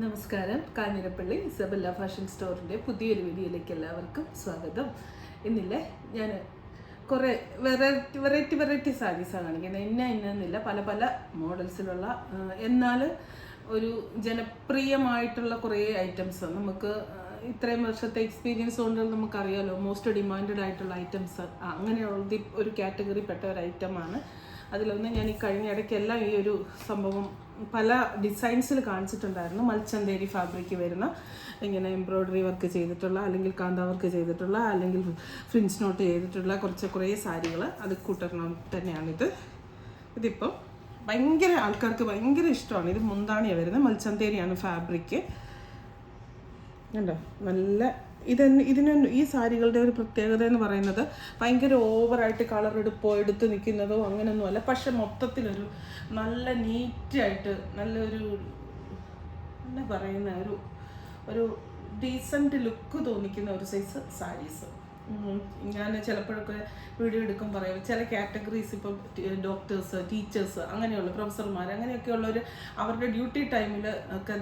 നമസ്കാരം. Kanjirappally Isabella fashion സ്റ്റോറിൻ്റെ പുതിയൊരു വീഡിയോയിലേക്ക് എല്ലാവർക്കും സ്വാഗതം. ഇന്നില്ലേ ഞാൻ കുറേ വെറൈറ്റി സാരീസാണ് കാണിക്കുന്നത്. ഇന്നില്ല, പല പല മോഡൽസിലുള്ള എന്നാൽ ഒരു ജനപ്രിയമായിട്ടുള്ള കുറേ ഐറ്റംസ് നമുക്ക് ഇത്രയും വർഷത്തെ എക്സ്പീരിയൻസ് കൊണ്ട് നമുക്കറിയാമല്ലോ. മോസ്റ്റ് ഡിമാൻഡഡ് ആയിട്ടുള്ള ഐറ്റംസ് അങ്ങനെയുള്ള ഒരു കാറ്റഗറി പെട്ട ഒരു ഐറ്റമാണ്. അതിലൊന്ന് ഞാൻ ഈ കഴിഞ്ഞ ഇടയ്ക്കെല്ലാം ഈ ഒരു സംഭവം പല ഡിസൈൻസിൽ കാണിച്ചിട്ടുണ്ടായിരുന്നു. മൽച്ചന്തേരി ഫാബ്രിക് വരുന്ന ഇങ്ങനെ എംബ്രോയ്ഡറി വർക്ക് ചെയ്തിട്ടുള്ള, അല്ലെങ്കിൽ കാന്ത വർക്ക് ചെയ്തിട്ടുള്ള, അല്ലെങ്കിൽ ഫ്രിഞ്ച് നോട്ട് ചെയ്തിട്ടുള്ള കുറേ സാരികൾ അത് കൂട്ടണം തന്നെയാണിത്. ഇതിപ്പം ഭയങ്കര ആൾക്കാർക്ക് ഭയങ്കര ഇഷ്ടമാണ്. ഇത് മുന്താണിയാണ് വരുന്നത്, മൽച്ചന്തേരിയാണ് ഫാബ്രിക്. കണ്ടോ, നല്ല ഇതിന് ഈ സാരികളുടെ ഒരു പ്രത്യേകത എന്ന് പറയുന്നത് ഭയങ്കര ഓവറായിട്ട് കളർ എടുത്ത് നിൽക്കുന്നതോ അങ്ങനെയൊന്നുമല്ല. പക്ഷെ മൊത്തത്തിലൊരു നല്ല നീറ്റായിട്ട് നല്ലൊരു എന്താ പറയുന്ന ഒരു ഡീസൻറ്റ് ലുക്ക് തോന്നിക്കുന്ന ഒരു സൈസ് സാരീസ്. ഞാൻ ചിലപ്പോഴൊക്കെ വീഡിയോ എടുക്കും പറയും, ചില കാറ്റഗറീസ് ഇപ്പം ഡോക്ടേഴ്സ്, ടീച്ചേഴ്സ്, അങ്ങനെയുള്ള പ്രൊഫസർമാർ, അങ്ങനെയൊക്കെയുള്ളവർ അവരുടെ ഡ്യൂട്ടി ടൈമിൽ ഒക്കെ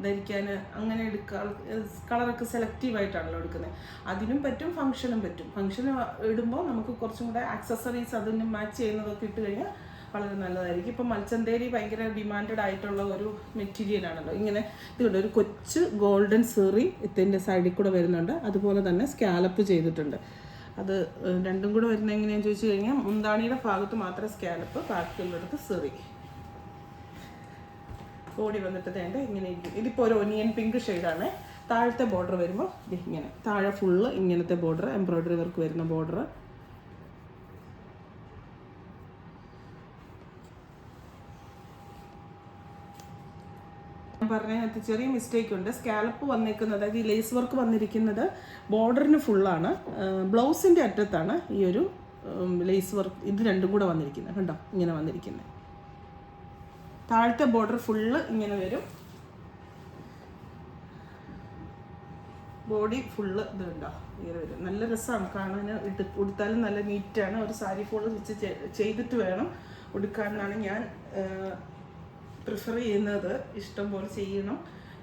ധരിക്കാൻ അങ്ങനെ കളറൊക്കെ സെലക്റ്റീവായിട്ടാണല്ലോ എടുക്കുന്നത്. അതിനും പറ്റും, ഫംഗ്ഷനും പറ്റും. ഫംഗ്ഷന് ഇടുമ്പോൾ നമുക്ക് കുറച്ചും കൂടെ ആക്സസറീസ് അതിന് മാച്ച് ചെയ്യുന്നതൊക്കെ ഇട്ട് കഴിഞ്ഞാൽ വളരെ നല്ലതായിരിക്കും. ഇപ്പം മൽച്ചന്തേരി ഭയങ്കര ഡിമാൻഡഡ് ആയിട്ടുള്ള ഒരു മെറ്റീരിയലാണല്ലോ. ഇങ്ങനെ ഇതുകൊണ്ട് ഒരു കൊച്ചു ഗോൾഡൻ സെറി ഇതിൻ്റെ സൈഡിൽ കൂടെ വരുന്നുണ്ട്. അതുപോലെ തന്നെ സ്കാലപ്പ് ചെയ്തിട്ടുണ്ട്. അത് രണ്ടും കൂടെ വരുന്നത് എങ്ങനെയാണെന്ന് ചോദിച്ചു കഴിഞ്ഞാൽ മുന്താണിയുടെ ഭാഗത്ത് മാത്രം സ്കാലപ്പ്, ബാക്കിയുള്ളിടത്ത് സെറി. ബോഡി വന്നിട്ട് വേണ്ട ഇങ്ങനെ ഇരിക്കും. ഇതിപ്പോൾ ഒരു ഒനിയൻ പിങ്ക് ഷെയ്ഡാണ്. താഴത്തെ ബോർഡർ വരുമ്പോൾ ഇങ്ങനെ താഴെ ഫുള്ള് ഇങ്ങനത്തെ ബോർഡർ, എംബ്രോയ്ഡറി വർക്ക് വരുന്ന ബോർഡർ. പറഞ്ഞതിനകത്ത് ചെറിയ മിസ്റ്റേക്ക് ഉണ്ട്. സ്കാലപ്പ് വന്നിരിക്കുന്നത്, അതായത് ഈ ലേസ് വർക്ക് വന്നിരിക്കുന്നത് ബോർഡറിന് ഫുള്ളാണ്. ബ്ലൗസിൻ്റെ അറ്റത്താണ് ഈ ഒരു ലേസ് വർക്ക് ഇത് രണ്ടും കൂടെ വന്നിരിക്കുന്നത്. കണ്ടോ, ഇങ്ങനെ വന്നിരിക്കുന്നത്. താഴത്തെ ബോർഡർ ഫുള്ള് ഇങ്ങനെ വരും, ബോഡി ഫുള്ള് ഇത് കണ്ടോ ഇങ്ങനെ വരും. നല്ല രസമാണ് കാണാൻ. ഉടുത്താലും നല്ല നീറ്റാണ്. ഒരു സാരി ഫുള്ള് വെച്ച് ചെയ്തിട്ട് വേണം ഉടുക്കാനാണ് ഞാൻ പ്രിഫർ ചെയ്യുന്നത്. ഇഷ്ടം പോലെ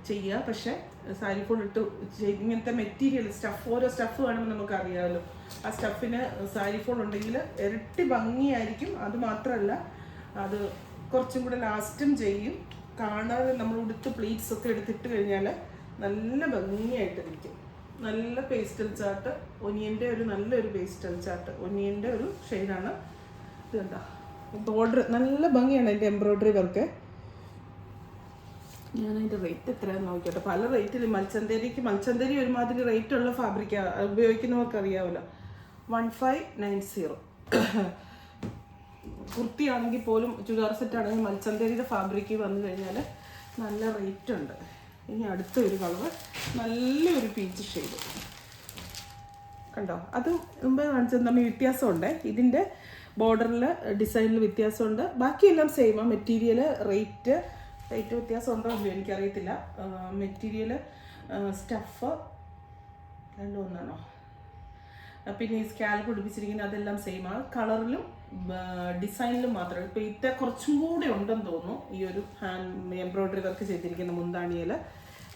ചെയ്യുക. പക്ഷേ സാരി ഫുൾ ഇട്ട് ഇങ്ങനത്തെ മെറ്റീരിയൽ ഓരോ സ്റ്റഫ് വേണമെന്ന് നമുക്കറിയാമല്ലോ. ആ സ്റ്റഫിന് സാരി ഫുൾ ഉണ്ടെങ്കിൽ ഇരട്ടി ഭംഗിയായിരിക്കും. അത് മാത്രമല്ല, അത് കുറച്ചും കൂടെ ലാസ്റ്റും ചെയ്യും. കാണാതെ നമ്മൾ ഉടുത്ത് പ്ലീറ്റ്സ് ഒക്കെ എടുത്തിട്ട് കഴിഞ്ഞാൽ നല്ല ഭംഗിയായിട്ട് ഇരിക്കും. നല്ല പേസ്റ്റൽ ചാർട്ട്, ഒനിയൻ്റെ നല്ലൊരു പേസ്റ്റൽ ചാർട്ട്, ഒനിയൻ്റെ ഒരു ഷെയ്ഡാണ് ഇത്. കണ്ടോ, ബോർഡർ നല്ല ഭംഗിയാണ് അതിൻ്റെ എംബ്രോയ്ഡറി വർക്ക്. ഞാനതിൻ്റെ റേറ്റ് എത്രയാണെന്ന് നോക്കിയോട്ടെ. പല റേറ്റിൽ മൽച്ചന്തേരി ഒരുമാതിരി റേറ്റുള്ള ഫാബ്രിക്കാണ്, ഉപയോഗിക്കുന്നവർക്ക് അറിയാമല്ലോ. 1590. കുർത്തിയാണെങ്കിൽ പോലും, ചുരിദാർ സെറ്റാണെങ്കിൽ മൽച്ചന്തേരിയുടെ ഫാബ്രിക്ക് വന്നു കഴിഞ്ഞാൽ നല്ല റേറ്റ് ഉണ്ട്. ഇനി അടുത്ത ഒരു കളർ നല്ലൊരു പീച്ച് ഷെയ്ഡ് കണ്ടോ. അത് മുമ്പ് കാണിച്ചത് തമ്മിൽ വ്യത്യാസമുണ്ട്. ഇതിൻ്റെ ബോർഡറിൽ ഡിസൈനിൽ വ്യത്യാസമുണ്ട്. ബാക്കിയെല്ലാം സെയിമാണ്. മെറ്റീരിയൽ റേറ്റ് വ്യത്യാസം ഉണ്ടോ എന്ന് എനിക്കറിയത്തില്ല. മെറ്റീരിയൽ സ്റ്റഫ് രണ്ടും ഒന്നാണോ. പിന്നെ ഈ സ്കാലപ്പ് പിടിപ്പിച്ചിരിക്കുന്നത് അതെല്ലാം സെയിമാണ്. കളറിലും ഡിസൈനിലും മാത്രമേ. ഇപ്പോൾ ഇത്ര കുറച്ചും കൂടെ ഉണ്ടെന്ന് തോന്നുന്നു ഈ ഒരു ഹാൻഡ് എംബ്രോയ്ഡറി വർക്ക് ചെയ്തിരിക്കുന്ന മുന്താണിയിൽ.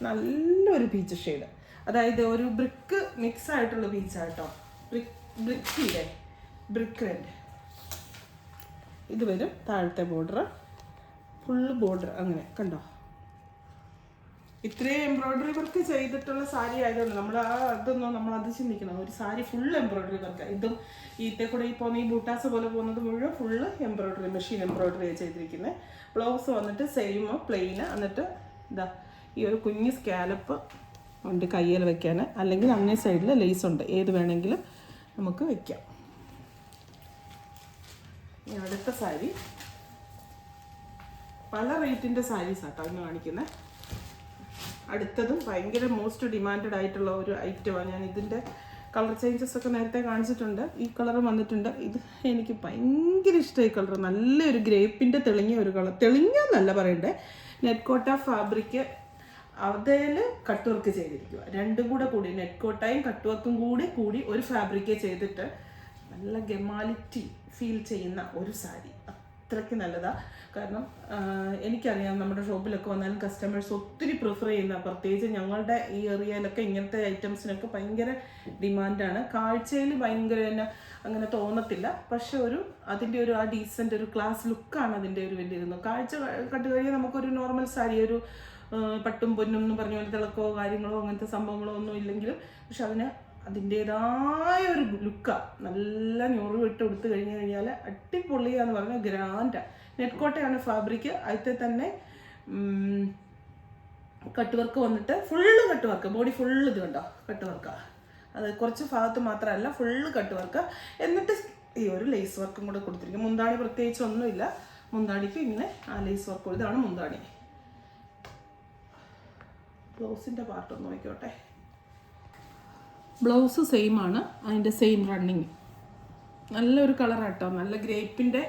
നല്ലൊരു പീച്ച് ഷെയ്ഡ്, അതായത് ഒരു ബ്രിക്ക് മിക്സ് ആയിട്ടുള്ള പീച്ചാട്ടോ. ബ്രിക്കില്ലേ, ബ്രിക്ക് റെഡ് ഇത് വരും. താഴത്തെ ബോർഡർ ഫുള്ള് ബോർഡർ അങ്ങനെ കണ്ടോ. ഇത്രയും എംബ്രോയ്ഡറി വർക്ക് ചെയ്തിട്ടുള്ള സാരി ആയതുകൊണ്ട് നമ്മൾ അത് ചിന്തിക്കണം. ഒരു സാരി ഫുൾ എംബ്രോയ്ഡറി വർക്ക്. ഇതും ഈത്തെ കൂടെ ഈ പോകുന്ന ഈ ബൂട്ടാസ് പോലെ പോകുന്നത് മുഴുവൻ ഫുള്ള് എംബ്രോയ്ഡറി, മെഷീൻ എംബ്രോയ്ഡറി ചെയ്തിരിക്കുന്നത്. ബ്ലൗസ് വന്നിട്ട് സെയിം പ്ലെയിന്. എന്നിട്ട് ഇതാ ഈ ഒരു കുഞ്ഞ് സ്കാലപ്പ് ഉണ്ട് കയ്യിൽ വെക്കാൻ, അല്ലെങ്കിൽ അങ്ങേ സൈഡിൽ ലേസ് ഉണ്ട്. ഏത് വേണമെങ്കിലും നമുക്ക് വെക്കാം. അടുത്ത സാരി പല റേറ്റിൻ്റെ സാരീസ് ആട്ടോ ഇന്ന് കാണിക്കുന്നത്. അടുത്തതും ഭയങ്കര മോസ്റ്റ് ഡിമാൻഡഡ് ആയിട്ടുള്ള ഒരു ഐറ്റമാണ്. ഞാൻ ഇതിൻ്റെ കളർ ചേഞ്ചസ് ഒക്കെ നേരത്തെ കാണിച്ചിട്ടുണ്ട്. ഈ കളർ വന്നിട്ടുണ്ട്. ഇത് എനിക്ക് ഭയങ്കര ഇഷ്ടമായി കളർ. നല്ലൊരു ഗ്രേപ്പിൻ്റെ തെളിഞ്ഞ ഒരു കളർ. തെളിഞ്ഞെന്നല്ല പറയണ്ടേ, നെറ്റ് കോട്ട ഫാബ്രിക് അതിൽ കട്ട് വർക്ക് ചെയ്തിരിക്കുക. രണ്ടും കൂടെ കൂടി, നെറ്റ് കോട്ടയും കട്ട് വർക്കും കൂടി ഒരു ഫാബ്രിക് ചെയ്തിട്ട് നല്ല ഗമാലിറ്റി ഫീൽ ചെയ്യുന്ന ഒരു സാരി. അത്രയ്ക്ക് നല്ലതാണ്. കാരണം എനിക്കറിയാം നമ്മുടെ ഷോപ്പിലൊക്കെ വന്നാലും കസ്റ്റമേഴ്സ് ഒത്തിരി പ്രിഫർ ചെയ്യുന്ന, പ്രത്യേകിച്ച് ഞങ്ങളുടെ ഈ ഏരിയയിലൊക്കെ ഇങ്ങനത്തെ ഐറ്റംസിനൊക്കെ ഭയങ്കര ഡിമാൻഡാണ്. കാഴ്ചയിൽ ഭയങ്കര തന്നെ അങ്ങനെ തോന്നത്തില്ല, പക്ഷെ അതിൻ്റെ ഒരു ആ ഡീസൻ്റ് ഒരു ക്ലാസ് ലുക്കാണ് അതിൻ്റെ ഒരു വലിയിരുന്നു. കാഴ്ച കണ്ടു കഴിഞ്ഞാൽ നമുക്കൊരു നോർമൽ സാരി, ഒരു പട്ടും പൊന്നും എന്ന് പറഞ്ഞ പോലെ തിളക്കോ കാര്യങ്ങളോ അങ്ങനത്തെ സംഭവങ്ങളോ ഒന്നും ഇല്ലെങ്കിലും പക്ഷെ അതിൻ്റേതായ ഒരു ലുക്കാണ്. നല്ല ഞൊറി വിട്ട് കൊടുത്തു കഴിഞ്ഞാൽ അടിപൊളിയാന്ന് പറഞ്ഞാൽ ഗ്രാൻഡാണ്. നെറ്റ്കോട്ടയാണ് ഫാബ്രിക്. അതിൽ തന്നെ കട്ട് വർക്ക് വന്നിട്ട് full cut work, body full ഇത് കണ്ടോ കട്ട് വർക്കാണ്. അത് കുറച്ച് ഭാഗത്ത് മാത്രമല്ല, ഫുള്ള് കട്ട് വർക്ക്. എന്നിട്ട് ഈ ഒരു ലേസ് വർക്കും കൂടെ കൊടുത്തിരിക്കും. മുന്താണി പ്രത്യേകിച്ച് ഒന്നുമില്ല, മുന്താണിക്ക് ഇങ്ങനെ ആ ലേസ് വർക്ക്. ഇതാണ് മുന്താണി. ബ്ലൗസിൻ്റെ പാർട്ട് ഒന്ന് നോക്കിക്കോട്ടെ. ബ്ലൗസ് സെയിം ആണ്, അതിൻ്റെ സെയിം റണ്ണിങ്. നല്ലൊരു കളറാട്ടോ, നല്ല ഗ്രേപ്പിൻ്റെ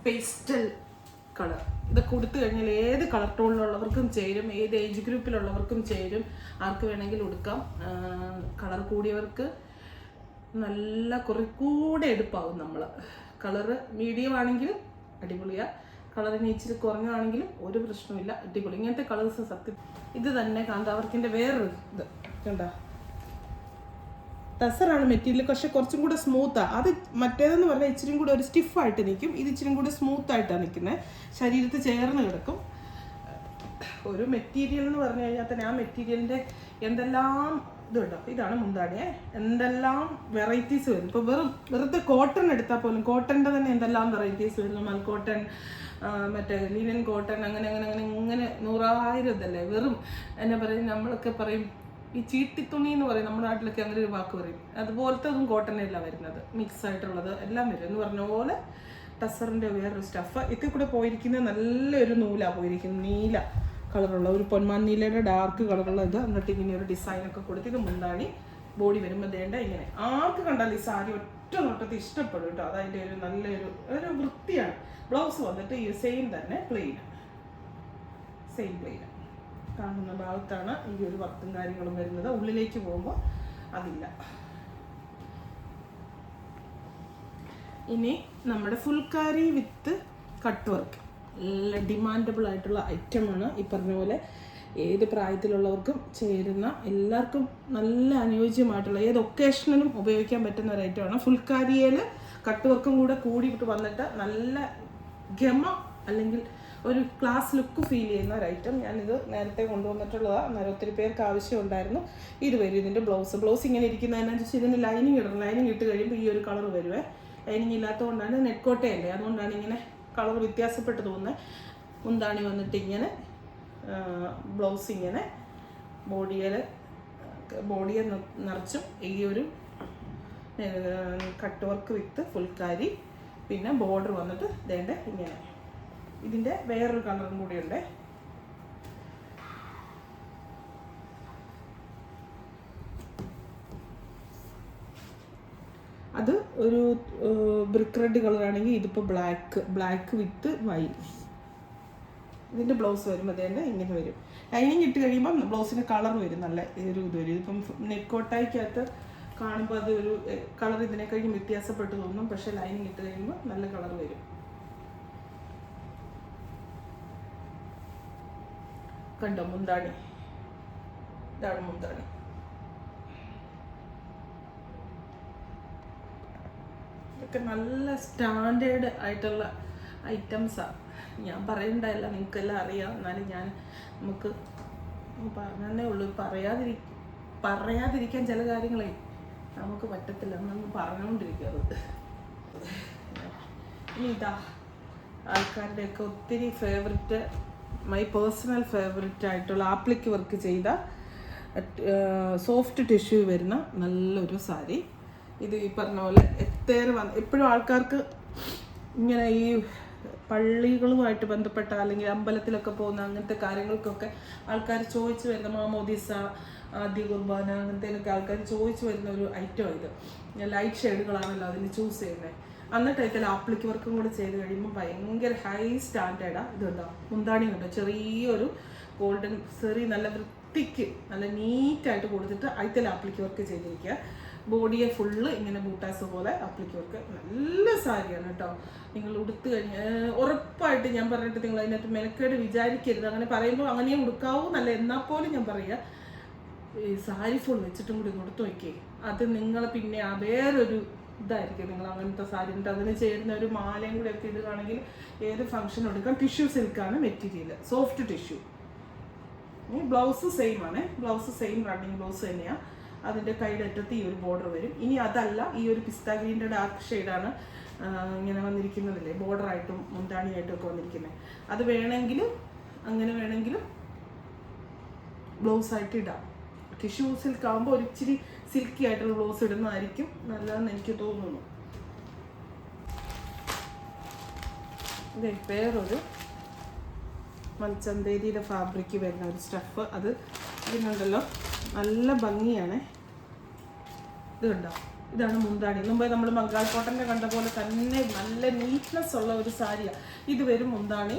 പേസ്റ്റൽ കളർ. ഇത് കൊടുത്തു കഴിഞ്ഞാൽ ഏത് കളർ ടോണിലുള്ളവർക്കും ചേരും, ഏത് ഏജ് ഗ്രൂപ്പിലുള്ളവർക്കും ചേരും, ആർക്ക് വേണമെങ്കിലും ഉടുക്കാം. കളർ കൂടിയവർക്ക് നല്ല കുറെ കൂടെ എടുപ്പാവും. നമ്മൾ കളറ് മീഡിയം ആണെങ്കിലും അടിപൊളിയാണ്, കളറിന് ഇച്ചിരി കുറഞ്ഞാണെങ്കിലും ഒരു പ്രശ്നമില്ല, അടിപൊളി. ഇങ്ങനത്തെ കളേഴ്സ് സത്യം. ഇത് തന്നെ കാന്താവർക്കിൻ്റെ വേറൊരു ഇത് കണ്ടോ, ടസറാണ് മെറ്റീരിയൽ, പക്ഷെ കുറച്ചും കൂടെ സ്മൂത്താണ്. അത് മറ്റേതെന്ന് പറഞ്ഞാൽ ഇച്ചിരി കൂടെ ഒരു സ്റ്റിഫായിട്ട് നിൽക്കും, ഇത് ഇച്ചിരി കൂടെ സ്മൂത്തായിട്ടാണ് നിൽക്കുന്നത്, ശരീരത്തിൽ ചേർന്ന് കിടക്കും. ഒരു മെറ്റീരിയൽ എന്ന് പറഞ്ഞു കഴിഞ്ഞാൽ തന്നെ ആ മെറ്റീരിയലിൻ്റെ എന്തെല്ലാം ഇത് കേട്ടോ. ഇതാണ് മുന്താണിയെ, എന്തെല്ലാം വെറൈറ്റീസ് വരും. ഇപ്പോൾ വെറുതെ കോട്ടൺ എടുത്താൽ പോലും കോട്ടൻ്റെ തന്നെ എന്തെല്ലാം വെറൈറ്റീസ് വരുന്നു. മൽക്കോട്ടൺ, മറ്റേ ലിനൻ കോട്ടൺ, അങ്ങനെ അങ്ങനെ അങ്ങനെ ഇങ്ങനെ 100,000 ഇതല്ലേ. വെറും എന്നാ പറയും, നമ്മളൊക്കെ പറയും ഈ ചീട്ടിത്തുണി എന്ന് പറയും, നമ്മുടെ നാട്ടിലൊക്കെ അങ്ങനെ ഒരു വാക്ക് പറയും. അതുപോലത്തെ ഒന്നും കോട്ടനല്ല വരുന്നത്, മിക്സ് ആയിട്ടുള്ളത് എല്ലാം വരും എന്ന് പറഞ്ഞ പോലെ. ടസറിൻ്റെ വേറൊരു സ്റ്റഫ്. ഇതിൽ കൂടെ പോയിരിക്കുന്നത് നല്ലൊരു നൂലാണ് പോയിരിക്കുന്നത്, നീല കളറുള്ള ഒരു പൊന്മാൻ നീലയുടെ ഡാർക്ക് കളറുള്ള ഇത്. എന്നിട്ട് ഇങ്ങനെ ഒരു ഡിസൈനൊക്കെ കൊടുത്ത് ഇത് മുന്താണി. ബോഡി വരുമ്പോൾ ദേണ്ട ഇങ്ങനെ. ആർക്ക് കണ്ടാലും ഈ സാരി ഒറ്റ നോട്ടത്തിൽ ഇഷ്ടപ്പെടും കേട്ടോ. അതതിൻ്റെ ഒരു നല്ലൊരു വൃത്തിയാണ്. ബ്ലൗസ് വന്നിട്ട് ഈ സെയിം തന്നെ പ്ലെയിൻ, സെയിം പ്ലെയിൻ. കാണുന്ന ഭാഗത്താണ് ഈ ഒരു വർക്കും കാര്യങ്ങളും വരുന്നത്. ഉള്ളിലേക്ക് പോകുമ്പോൾ അതില്ല. ഇനി നമ്മുടെ ഫുൾക്കാരി വിത്ത് കട്ട് വർക്ക്, നല്ല ഡിമാൻഡബിൾ ആയിട്ടുള്ള ഐറ്റമാണ്. ഈ പറഞ്ഞ പോലെ ഏത് പ്രായത്തിലുള്ളവർക്കും ചേരുന്ന, എല്ലാവർക്കും നല്ല അനുയോജ്യമായിട്ടുള്ള, ഏത് ഒക്കേഷനിലും ഉപയോഗിക്കാൻ പറ്റുന്ന ഒരു ഐറ്റമാണ്. ഫുൾക്കാരിയിൽ കട്ട് വർക്കും കൂടെ കൂടിയിട്ട് വന്നിട്ട് നല്ല ഗമ അല്ലെങ്കിൽ ഒരു ക്ലാസ് ലുക്ക് ഫീൽ ചെയ്യുന്ന ഒരു ഐറ്റം. ഞാനിത് നേരത്തെ കൊണ്ടുവന്നിട്ടുള്ളതാണ്, അന്നേരം ഒത്തിരി പേർക്ക് ആവശ്യമുണ്ടായിരുന്നു. ഇത് വരും ഇതിൻ്റെ ബ്ലൗസ് ഇങ്ങനെ ഇരിക്കുന്നതിനനുസരിച്ച് ഇതിന് ലൈനിങ് ഇടണം. ലൈനിങ് ഇട്ട് കഴിയുമ്പോൾ ഈ ഒരു കളർ വരുവേ. ലൈനിങ് ഇല്ലാത്തതുകൊണ്ടാണ്, നെറ്റ്കോട്ടയല്ലേ, അതുകൊണ്ടാണ് ഇങ്ങനെ കളർ വ്യത്യാസപ്പെട്ട് തോന്നുന്നത്. മുന്താണി വന്നിട്ട് ഇങ്ങനെ, ബ്ലൗസ് ഇങ്ങനെ, ബോഡിയെ നിറച്ചും ഈ ഒരു കട്ട് വർക്ക് വിത്ത് ഫുൾക്കാരി. പിന്നെ ബോർഡർ വന്നിട്ട് ദേണ്ട ഇങ്ങനെ. ഇതിൻ്റെ വേറൊരു കളറും കൂടിയുണ്ട്. അത് ഒരു ബ്രിക്ക് റെഡ് കളറാണെങ്കിൽ ഇതിപ്പോൾ ബ്ലാക്ക് വിത്ത് വൈറ്റ്. ഇതിൻ്റെ ബ്ലൗസ് വരുമ്പോൾ അതേണ്ട ഇങ്ങനെ വരും. ലൈനിങ് ഇട്ട് കഴിയുമ്പം ബ്ലൗസിന് കളർ വരും, നല്ല ഒരു ഇത് വരും. ഇതിപ്പം നെക്കോട്ടായിക്കകത്ത് കാണുമ്പോൾ അത് ഒരു കളർ ഇതിനെ കഴിഞ്ഞ് വ്യത്യാസപ്പെട്ട് തോന്നും, പക്ഷേ ലൈനിങ് ഇട്ട് കഴിയുമ്പോൾ നല്ല കളർ വരും. കണ്ടോ മുന്താണി, ഇതാണ് മുന്താണി. ഇതൊക്കെ നല്ല സ്റ്റാൻഡേർഡ് ആയിട്ടുള്ള ഐറ്റംസാണ്. ഞാൻ പറയണ്ടല്ല, നിങ്ങൾക്കെല്ലാം അറിയാം. എന്നാലും നമുക്ക് പറഞ്ഞതേ ഉള്ളൂ. പറയാതിരിക്കാൻ ചില കാര്യങ്ങളെ നമുക്ക് പറ്റത്തില്ല, നമ്മൾ പറഞ്ഞുകൊണ്ടിരിക്കുന്നത്. ഇനി ഇതാ ആൾക്കാരുടെയൊക്കെ ഒത്തിരി ഫേവററ്റ്, മൈ പേഴ്സണൽ ഫേവററ്റ് ആയിട്ടുള്ള ആപ്ലിക്ക് വർക്ക് ചെയ്ത സോഫ്റ്റ് ടിഷ്യൂ വരുന്ന നല്ലൊരു സാരി. ഇത് ഈ പറഞ്ഞ പോലെ എപ്പോഴും ആൾക്കാർക്ക് ഇങ്ങനെ ഈ പള്ളികളുമായിട്ട് ബന്ധപ്പെട്ട അല്ലെങ്കിൽ അമ്പലത്തിലൊക്കെ പോകുന്ന അങ്ങനത്തെ കാര്യങ്ങൾക്കൊക്കെ ആൾക്കാർ ചോദിച്ചു വരുന്ന, മാമോദീസ, ആദ്യ കുർബാന, അങ്ങനത്തേനൊക്കെ ആൾക്കാർ ചോദിച്ചു വരുന്ന ഒരു ഐറ്റമാണ് ഇത്. ലൈറ്റ് ഷെയ്ഡുകളാണല്ലോ അതിന് ചൂസ് ചെയ്യുന്നത്. എന്നിട്ട് അതിൽ ആപ്ലിക്ക് വർക്കും കൂടെ ചെയ്ത് കഴിയുമ്പോൾ ഭയങ്കര ഹൈ സ്റ്റാൻഡേർഡാണ്. ഇതുണ്ടോ മുന്താണി കണ്ടോ, ചെറിയൊരു ഗോൾഡൻ സെറി നല്ല വൃത്തിക്ക് നല്ല നീറ്റായിട്ട് കൊടുത്തിട്ട് അതിൽ ആപ്ലിക്ക് വർക്ക് ചെയ്തിരിക്കുക. ബോഡിയെ ഫുള്ള് ഇങ്ങനെ ബൂട്ടാസ് പോലെ ആപ്ലിക്ക് വർക്ക്. നല്ല സാരിയാണ് കേട്ടോ. നിങ്ങൾ ഉടുത്ത് കഴിഞ്ഞാൽ ഉറപ്പായിട്ട് ഞാൻ പറഞ്ഞിട്ട് നിങ്ങൾ അതിനകത്ത് മെനക്കേട് വിചാരിക്കരുത്. അങ്ങനെ പറയുമ്പോൾ അങ്ങനെയും ഉടുക്കാവൂ നല്ല. എന്നാൽ പോലും ഞാൻ പറയുക, ഈ സാരി ഫുൾ വെച്ചിട്ടും കൂടി കൊടുത്തു നോക്കിയേ, അത് നിങ്ങൾ പിന്നെ വേറൊരു ഇതായിരിക്കും. നിങ്ങൾ അങ്ങനത്തെ സാരി ഉണ്ട് അതിന് ചേരുന്ന ഒരു മാലയും കൂടെ ഒക്കെ ഇടുകയാണെങ്കിൽ ഏത് ഫംഗ്ഷൻ എടുക്കാം. ടിഷ്യൂ സിൽക്കാണ് material, soft tissue. Blouse same ആണ്, ബ്ലൗസ് സെയിം റണ്ണിങ് ബ്ലൗസ് തന്നെയാണ്. അതിൻ്റെ കൈയുടെ അറ്റത്ത് ഈ ഒരു ബോർഡർ വരും. ഇനി അതല്ല, ഈ ഒരു പിസ്ത ഗ്രീൻ്റെ ഡാർക്ക് ഷെയ്ഡാണ് ഇങ്ങനെ വന്നിരിക്കുന്നതില്ലേ, ബോർഡറായിട്ടും മുന്താണിയായിട്ടും ഒക്കെ വന്നിരിക്കുന്നത്. അത് വേണമെങ്കിൽ അങ്ങനെ വേണമെങ്കിലും ബ്ലൗസായിട്ട് ഇടാം. ടിഷ്യൂ സിൽക്ക് ആകുമ്പോൾ ഒരു ഇച്ചിരി സിൽക്കി ആയിട്ടുള്ള ബ്ലൗസ് ഇടുന്നതായിരിക്കും നല്ലതെന്ന് എനിക്ക് തോന്നുന്നു. ഇതേ വേറൊരു മൽച്ചന്തേരിയുടെ ഫാബ്രിക്ക് വരുന്ന ഒരു സ്റ്റഫ്, അത് ഇതിനുണ്ടല്ലോ നല്ല ഭംഗിയാണ്. ഇത് കണ്ടോ, ഇതാണ് മുന്താണി. മുമ്പേ നമ്മൾ മംഗാൾ കോട്ടൻ്റെ കണ്ട പോലെ തന്നെ നല്ല നീറ്റ്നെസ് ഉള്ള ഒരു സാരിയാണ്. ഇത് വരും മുന്താണി.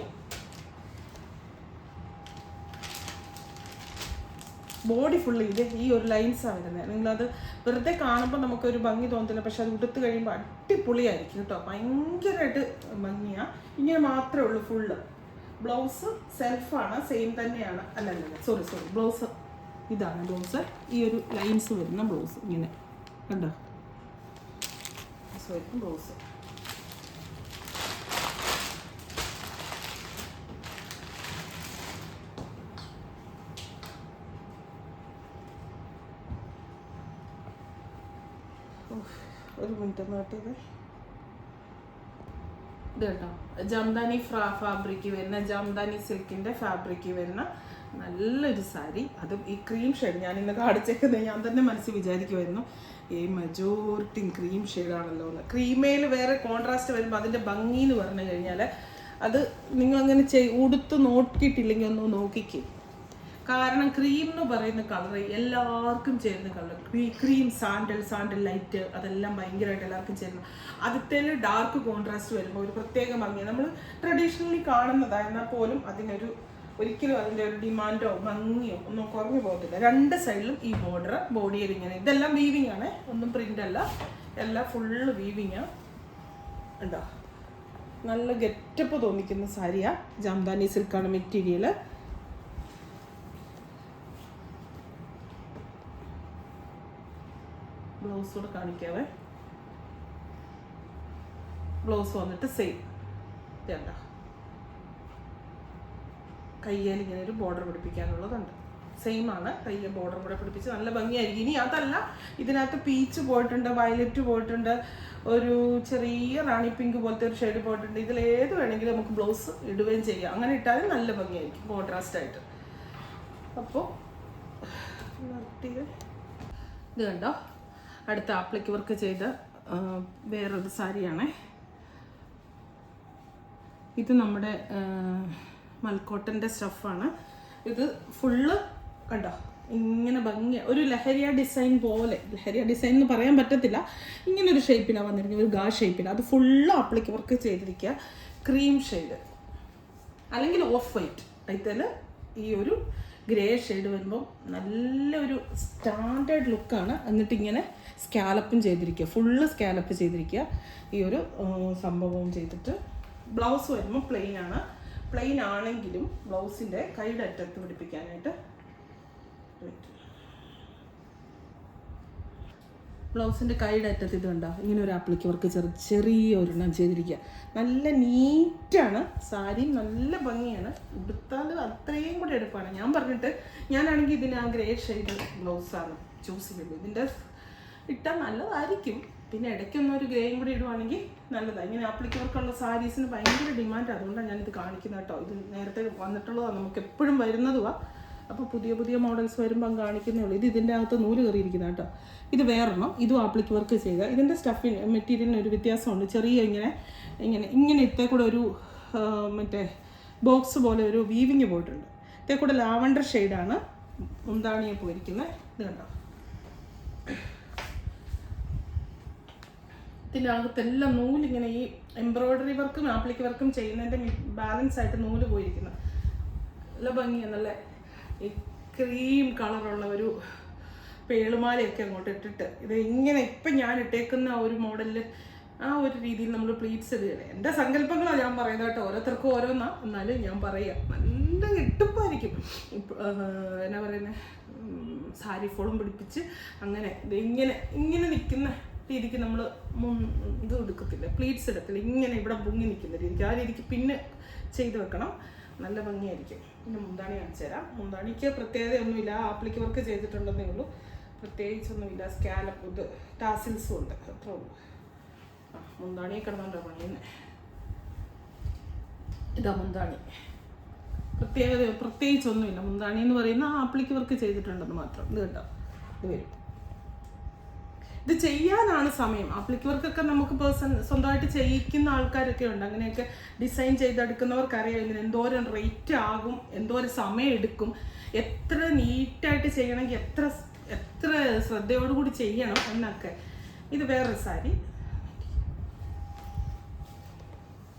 ബോഡി ഫുള്ള് ഇത് ഈ ഒരു ലൈൻസാണ് വരുന്നത്. നിങ്ങളത് വെറുതെ കാണുമ്പോൾ നമുക്കൊരു ഭംഗി തോന്നത്തില്ല, പക്ഷെ അത് ഉടുത്ത് കഴിയുമ്പോൾ അടിപൊളിയായിരിക്കും കേട്ടോ. ഭയങ്കരമായിട്ട് ഭംഗിയാണ്. ഇങ്ങനെ മാത്രമേ ഉള്ളൂ ഫുള്ള്. ബ്ലൗസ് സെൽഫാണ്, സെയിം തന്നെയാണ്. അല്ല സോറി ബ്ലൗസ് ഇതാണ് ബ്ലൗസ്. ഈ ഒരു ലൈൻസ് വരുന്ന ബ്ലൗസ് ഇങ്ങനെ കണ്ടോ, സോറി ബ്ലൗസ്. ഒരു മിനിറ്റ് നോട്ടിയത്. ഇത് കേട്ടോ, ജംദാനി ഫാബ്രിക്ക് വരുന്ന, ജംദാനി സിൽക്കിൻ്റെ ഫാബ്രിക്ക് വരുന്ന നല്ലൊരു സാരി. അത് ഈ ക്രീം ഷെയ്ഡ് ഞാൻ ഇന്ന് കാണിച്ചേക്കുന്നത് ഞാൻ തന്നെ മനസ്സിൽ വിചാരിക്കുമായിരുന്നു, ഈ മജോറിറ്റി ക്രീം ഷെയ്ഡാണല്ലോ എന്ന്. ക്രീമേൽ വേറെ കോൺട്രാസ്റ്റ് വരുമ്പോൾ അതിൻ്റെ ഭംഗി എന്ന് പറഞ്ഞു കഴിഞ്ഞാൽ അത് നിങ്ങളങ്ങനെ ഉടുത്ത് നോക്കിയിട്ടില്ലെങ്കിൽ ഒന്ന് നോക്കിക്കേ. കാരണം ക്രീം എന്ന് പറയുന്ന കളർ എല്ലാവർക്കും ചേരുന്ന കളർ. ക്രീം, സാൻഡൽ ലൈറ്റ്, അതെല്ലാം ഭയങ്കരമായിട്ട് എല്ലാവർക്കും ചേരുന്നു. അതിൽ ഡാർക്ക് കോൺട്രാസ്റ്റ് വരുമ്പോൾ ഒരു പ്രത്യേക ഭംഗിയാണ്. നമ്മൾ ട്രഡീഷണലി കാണുന്നതായിരുന്നാൽ പോലും അതിനൊരു ഒരിക്കലും അതിൻ്റെ ഒരു ഡിമാൻഡോ ഭംഗിയോ ഒന്നും കുറഞ്ഞു പോകത്തില്ല. രണ്ട് സൈഡിലും ഈ ബോർഡർ, ബോഡിയിൽ ഇങ്ങനെ, ഇതെല്ലാം വീവിങ് ആണ്, ഒന്നും പ്രിൻ്റ് അല്ല, എല്ലാം ഫുള്ള് വീവിങ്ങാണ്. ഉണ്ടോ, നല്ല ഗെറ്റപ്പ് തോന്നിക്കുന്ന സാരിയാണ്. ജംദാനി സിൽക്കാണ് മെറ്റീരിയൽ. ബ്ലൗസ് കൂടെ കാണിക്കാവേ. ബ്ലൗസ് വന്നിട്ട് സെയിം വേണ്ട, കയ്യിൽ ഇങ്ങനെ ഒരു ബോർഡർ പിടിപ്പിക്കാനുള്ളതുണ്ട്. സെയിം ആണ്, കയ്യിൽ ബോർഡർ കൂടെ പിടിപ്പിച്ച് നല്ല ഭംഗിയായിരിക്കും. ഇനി അതല്ല, ഇതിനകത്ത് പീച്ച് പോയിട്ടുണ്ട്, വയലറ്റ് പോയിട്ടുണ്ട്, ഒരു ചെറിയ റാണി പിങ്ക് പോലത്തെ ഒരു ഷെയ്ഡ് പോയിട്ടുണ്ട്. ഇതിലേത് വേണമെങ്കിലും നമുക്ക് ബ്ലൗസ് ഇടുകയും ചെയ്യാം. അങ്ങനെ ഇട്ടാലും നല്ല ഭംഗിയായിരിക്കും കോൺട്രാസ്റ്റ് ആയിട്ട്. അപ്പോൾ ഇത് കണ്ടോ, അടുത്ത ആപ്ലിക്ക് വർക്ക് ചെയ്ത വേറൊരു സാരിയാണേ. ഇത് നമ്മുടെ മൽക്കോട്ടൻ്റെ സ്റ്റഫാണ്. ഇത് ഫുള്ള് കണ്ടോ ഇങ്ങനെ ഭംഗി, ഒരു ലഹരിയ ഡിസൈൻ പോലെ. ലഹരിയ ഡിസൈൻ എന്ന് പറയാൻ പറ്റത്തില്ല, ഇങ്ങനൊരു ഷേപ്പിലാണ് വന്നിരിക്കുന്നത്, ഒരു ഗാ ഷേപ്പിലാണ്. അത് ഫുള്ള് ആപ്ലിക്ക് വർക്ക് ചെയ്തിരിക്കുക. ക്രീം ഷെയ്ഡ് അല്ലെങ്കിൽ ഓഫ് വൈറ്റ്, അതിൽ ഈ ഒരു ഗ്രേ ഷെയ്ഡ് വരുമ്പോൾ നല്ലൊരു സ്റ്റാൻഡേർഡ് ലുക്കാണ്. എന്നിട്ട് ഇങ്ങനെ സ്കാലപ്പും ചെയ്തിരിക്കുക, ഫുള്ള് സ്കാലപ്പ് ചെയ്തിരിക്കുക. ഈ ഒരു സംഭവവും ചെയ്തിട്ട് ബ്ലൗസ് വരുമ്പോൾ പ്ലെയിൻ ആണ്. പ്ലെയിൻ ആണെങ്കിലും ബ്ലൗസിൻ്റെ കൈയുടെ അറ്റത്ത് പിടിപ്പിക്കാനായിട്ട് ബ്ലൗസിൻ്റെ കൈയുടെ അറ്റത്ത് ഇത് കണ്ടോ, ഇങ്ങനെ ഒരു ആപ്ലിക്ക് വർക്ക് ചെറിയ ഒരെണ്ണം ചെയ്തിരിക്കുക. നല്ല നീറ്റാണ് സാരി, നല്ല ഭംഗിയാണ്. ഉടുത്താൽ അത്രയും കൂടെ എടുപ്പാണ്. ഞാനാണെങ്കിൽ ഇതിന് ആ ഗ്രേ ഷെയ്ഡ് ബ്ലൗസാണ് ചൂസ് ചെയ്തത്. ഇതിൻ്റെ ഇട്ടാൽ നല്ലതായിരിക്കും. പിന്നെ ഇടയ്ക്കൊന്നും ഒരു ഗ്രേയും കൂടി ഇടുവാണെങ്കിൽ നല്ലതാണ്. ഇങ്ങനെ ആപ്ലിക്ക് വർക്കുള്ള സാരീസിന് ഭയങ്കര ഡിമാൻഡ്, അതുകൊണ്ടാണ് ഞാനിത് കാണിക്കുന്നത് കേട്ടോ. ഇത് നേരത്തെ വന്നിട്ടുള്ളതാണ്, നമുക്ക് എപ്പോഴും വരുന്നതുമാണ്. അപ്പോൾ പുതിയ മോഡൽസ് വരുമ്പം കാണിക്കുന്നേ ഉള്ളൂ. ഇത് ഇതിൻ്റെ അകത്ത് നൂല് കയറിയിരിക്കുന്ന കേട്ടോ. ഇത് വേറെണ്ണം, ഇതും ആപ്ലിക്ക് വർക്ക് ചെയ്യുക. ഇതിൻ്റെ സ്റ്റഫിന് മെറ്റീരിയലിന് ഒരു വ്യത്യാസമുണ്ട്. ചെറിയ ഇങ്ങനെ ഇത്തേ കൂടെ ഒരു മറ്റേ ബോക്സ് പോലെ ഒരു വീവിങ് പോയിട്ടുണ്ട്. ഇത്തേ കൂടെ ലാവണ്ടർ ഷെയ്ഡാണ് മുന്താണിയെ പോയിരിക്കുന്നത്. ഇത് കണ്ടോ, ഇതിൻ്റെ അകത്തെല്ലാം നൂലിങ്ങനെ ഈ എംബ്രോയ്ഡറി വർക്കും ആപ്ലിക്ക് വർക്കും ചെയ്യുന്നതിൻ്റെ ബാലൻസ് ആയിട്ട് നൂല് പോയിരിക്കുന്നത്. നല്ല ഭംഗിയാണ്. നല്ല ഈ ക്രീം കളറുള്ള ഒരു പേളുമാലയൊക്കെ അങ്ങോട്ട് ഇട്ടിട്ട് ഇത് ഇങ്ങനെ ഇപ്പം ഞാൻ ഇട്ടേക്കുന്ന ഒരു മോഡലിൽ ആ ഒരു രീതിയിൽ നമ്മൾ പ്ലീറ്റ്സ് ഇടുകയാണ്. എൻ്റെ സങ്കല്പങ്ങളാണ് ഞാൻ പറയുന്നത് കേട്ടോ, ഓരോരുത്തർക്കും ഓരോന്നാ. എന്നാലും ഞാൻ പറയാം, നല്ല ഇട്ടുപ്പായിരിക്കും. എന്നാ പറയുന്നത്, സാരി ഫോളും പിടിപ്പിച്ച് അങ്ങനെ ഇത് ഇങ്ങനെ നിൽക്കുന്ന രീതിക്ക് നമ്മൾ ഇത് എടുക്കത്തില്ല, പ്ലീറ്റ്സ് എടുക്കത്തില്ല, ഇങ്ങനെ ഇവിടെ പൊങ്ങി നിൽക്കുന്ന രീതിക്ക്, ആ രീതിക്ക് പിന്നെ ചെയ്ത് വെക്കണം. നല്ല ഭംഗിയായിരിക്കും. പിന്നെ മുന്താണി കാണിച്ചു തരാം. മുന്താണിക്ക് പ്രത്യേകതയൊന്നുമില്ല, ആപ്ലിക്ക് വർക്ക് ചെയ്തിട്ടുണ്ടെന്നേ ഉള്ളൂ, പ്രത്യേകിച്ചൊന്നുമില്ല. സ്കാലപ്പ് ഇത് ടാസിൽസും ഉണ്ട്, അത്രേ ഉള്ളൂ. മുന്താണിയെ കിടന്നുണ്ടോ പണിയുന്നേ. ഇതാ മുന്താണി, പ്രത്യേകിച്ചൊന്നുമില്ല. മുന്താണി എന്ന് പറയുന്ന ആപ്ലിക്ക് വർക്ക് ചെയ്തിട്ടുണ്ടെന്ന് മാത്രം. ഇത് കേട്ടോ, ഇത് വരും. ഇത് ചെയ്യാനാണ് സമയം. ആപ്ലിക്ക് വർക്കൊക്കെ നമുക്ക് സ്വന്തമായിട്ട് ചെയ്യിക്കുന്ന ആൾക്കാരൊക്കെ ഉണ്ട്. അങ്ങനെയൊക്കെ ഡിസൈൻ ചെയ്തെടുക്കുന്നവർക്കറിയാം ഇതിന് എന്തോരം റേറ്റ് ആകും, എന്തോരം സമയം എടുക്കും, എത്ര നീറ്റായിട്ട് ചെയ്യണമെങ്കിൽ എത്ര ശ്രദ്ധയോടുകൂടി ചെയ്യണം എന്നൊക്കെ. ഇത് വേറൊരു സാരി.